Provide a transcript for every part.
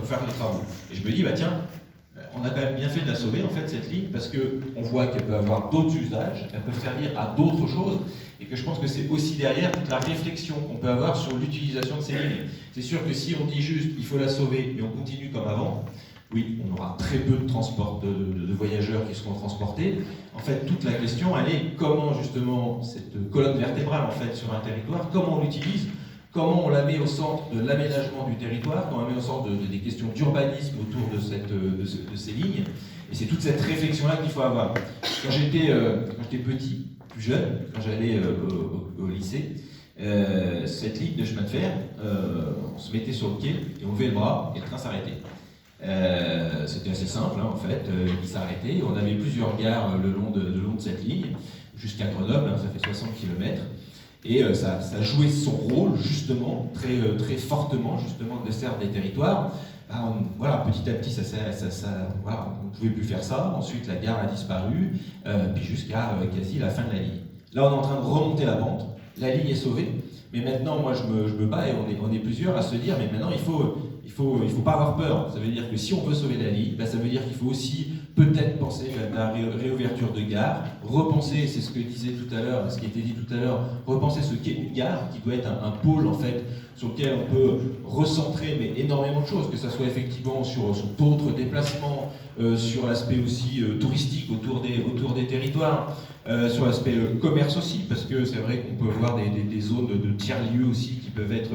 faire les travaux. Et je me dis, bah tiens, on a quand même bien fait de la sauver, en fait, cette ligne, parce qu'on voit qu'elle peut avoir d'autres usages, elle peut servir à d'autres choses, et que je pense que c'est aussi derrière toute la réflexion qu'on peut avoir sur l'utilisation de ces lignes. C'est sûr que si on dit juste, il faut la sauver, et on continue comme avant, oui, on aura très peu de transport de voyageurs qui seront transportés. En fait, toute la question, elle est comment, justement, cette colonne vertébrale, en fait, sur un territoire, comment on l'utilise, comment on la met au centre de l'aménagement du territoire, comment on la met au centre des questions d'urbanisme autour de ces lignes. Et c'est toute cette réflexion-là qu'il faut avoir. Quand j'étais petit, plus jeune, quand j'allais au lycée, cette ligne de chemin de fer, on se mettait sur le quai et on levait le bras et le train s'arrêtait. C'était assez simple, hein, en fait, il s'arrêtait. On avait plusieurs gares le long de cette ligne, jusqu'à Grenoble, hein, ça fait 60 km. Et ça jouait son rôle, justement, très fortement, justement, de dessert des territoires. Voilà, petit à petit, voilà, on ne pouvait plus faire ça. Ensuite, la gare a disparu, puis jusqu'à quasi la fin de la ligne. Là, on est en train de remonter la pente. La ligne est sauvée. Mais maintenant, moi, je me bats et on est plusieurs à se dire, mais maintenant, il faut pas avoir peur. Ça veut dire que si on veut sauver la ligne, ben, ça veut dire qu'il faut aussi peut-être penser à la réouverture de gare, repenser, c'est ce que disait tout à l'heure, ce qui a été dit tout à l'heure, repenser ce qu'est une gare, qui doit être un pôle en fait sur lequel on peut recentrer mais énormément de choses, que ce soit effectivement sur d'autres déplacements, sur l'aspect aussi touristique autour des territoires, sur l'aspect commerce aussi, parce que c'est vrai qu'on peut voir des zones de tiers-lieux aussi qui peuvent être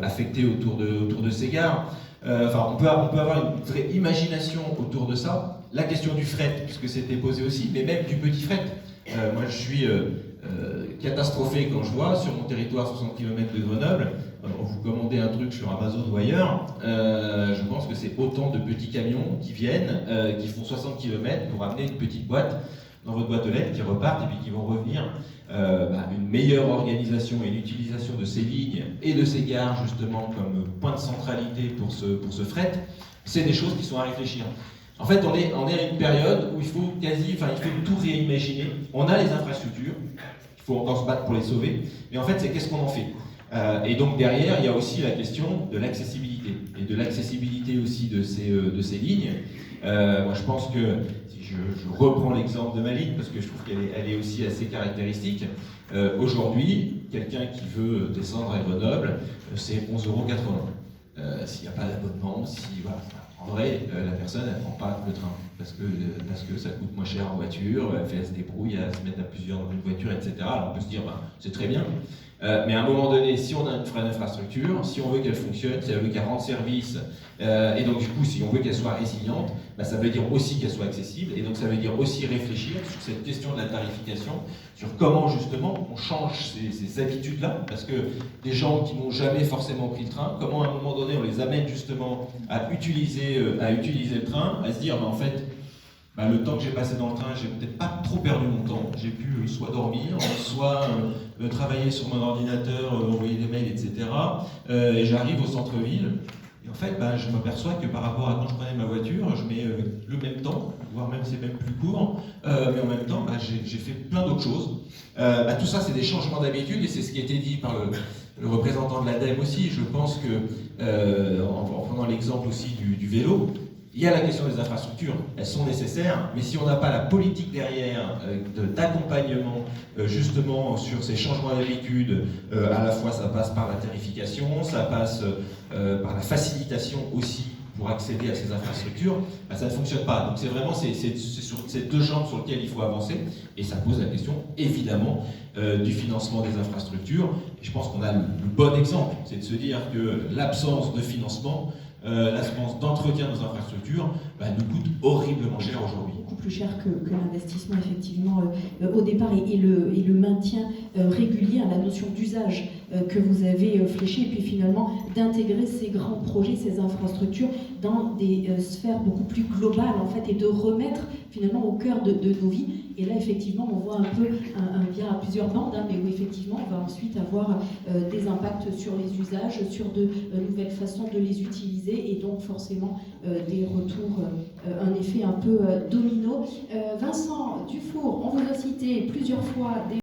affectées autour de ces gares. Enfin, on peut avoir une vraie imagination autour de ça. La question du fret, puisque c'était posé aussi, mais même du petit fret. Moi, je suis catastrophé quand je vois sur mon territoire 60 km de Grenoble, vous commandez un truc sur Amazon ou ailleurs, je pense que c'est autant de petits camions qui viennent, qui font 60 km pour amener une petite boîte dans votre boîte aux lettres, qui repartent et puis qui vont revenir. Une meilleure organisation et l'utilisation de ces lignes et de ces gares justement comme point de centralité pour ce fret, c'est des choses qui sont à réfléchir. En fait, on est à une période où il faut tout réimaginer. On a les infrastructures, il faut encore se battre pour les sauver, mais en fait, c'est qu'est-ce qu'on en fait. Et donc derrière, il y a aussi la question de l'accessibilité, et de l'accessibilité aussi de ces lignes. Moi, je pense que, si je reprends l'exemple de ma ligne, parce que je trouve qu'elle est aussi assez caractéristique, aujourd'hui, quelqu'un qui veut descendre à Grenoble, c'est 11,80 €. S'il n'y a pas d'abonnement, voilà. En vrai, la personne, elle ne prend pas le train, parce que ça coûte moins cher en voiture, elle se débrouille à se mettre à plusieurs dans une voiture, etc. Alors on peut se dire, c'est très bien. Mais à un moment donné, si on a une infrastructure, si on veut qu'elle fonctionne, si on veut qu'elle rende service, et donc du coup, si on veut qu'elle soit résiliente, ça veut dire aussi qu'elle soit accessible, et donc ça veut dire aussi réfléchir sur cette question de la tarification, sur comment justement on change ces habitudes-là, parce que des gens qui n'ont jamais forcément pris le train, comment à un moment donné on les amène justement à utiliser le train, à se dire, en fait, le temps que j'ai passé dans le train, j'ai peut-être pas trop perdu mon temps. J'ai pu soit dormir, soit travailler sur mon ordinateur, envoyer des mails, etc. Et j'arrive au centre-ville. Et en fait, je m'aperçois que par rapport à quand je prenais ma voiture, je mets le même temps, voire même c'est même plus court, mais en même temps, j'ai fait plein d'autres choses. Tout ça, c'est des changements d'habitude, et c'est ce qui a été dit par le représentant de l'ADEME aussi. Je pense que, en prenant l'exemple aussi du vélo, il y a la question des infrastructures, elles sont nécessaires, mais si on n'a pas la politique derrière d'accompagnement justement sur ces changements d'habitude, à la fois ça passe par la tarification, ça passe par la facilitation aussi pour accéder à ces infrastructures, ça ne fonctionne pas. Donc c'est vraiment c'est sur ces deux jambes sur lesquelles il faut avancer, et ça pose la question évidemment du financement des infrastructures. Et je pense qu'on a le bon exemple, c'est de se dire que l'absence de financement, l'absence d'entretien de nos infrastructures nous coûte horriblement cher aujourd'hui. Beaucoup plus cher que l'investissement effectivement au départ et le maintien régulier à la notion d'usage que vous avez fléché, et puis finalement d'intégrer ces grands projets, ces infrastructures dans des sphères beaucoup plus globales en fait, et de remettre finalement au cœur de nos vies. Et là effectivement on voit un peu un lien à plusieurs bandes, mais où effectivement on va ensuite avoir des impacts sur les usages, sur de nouvelles façons de les utiliser, et donc forcément des retours, un effet un peu domino. Vincent Dufour, on vous a cité plusieurs fois des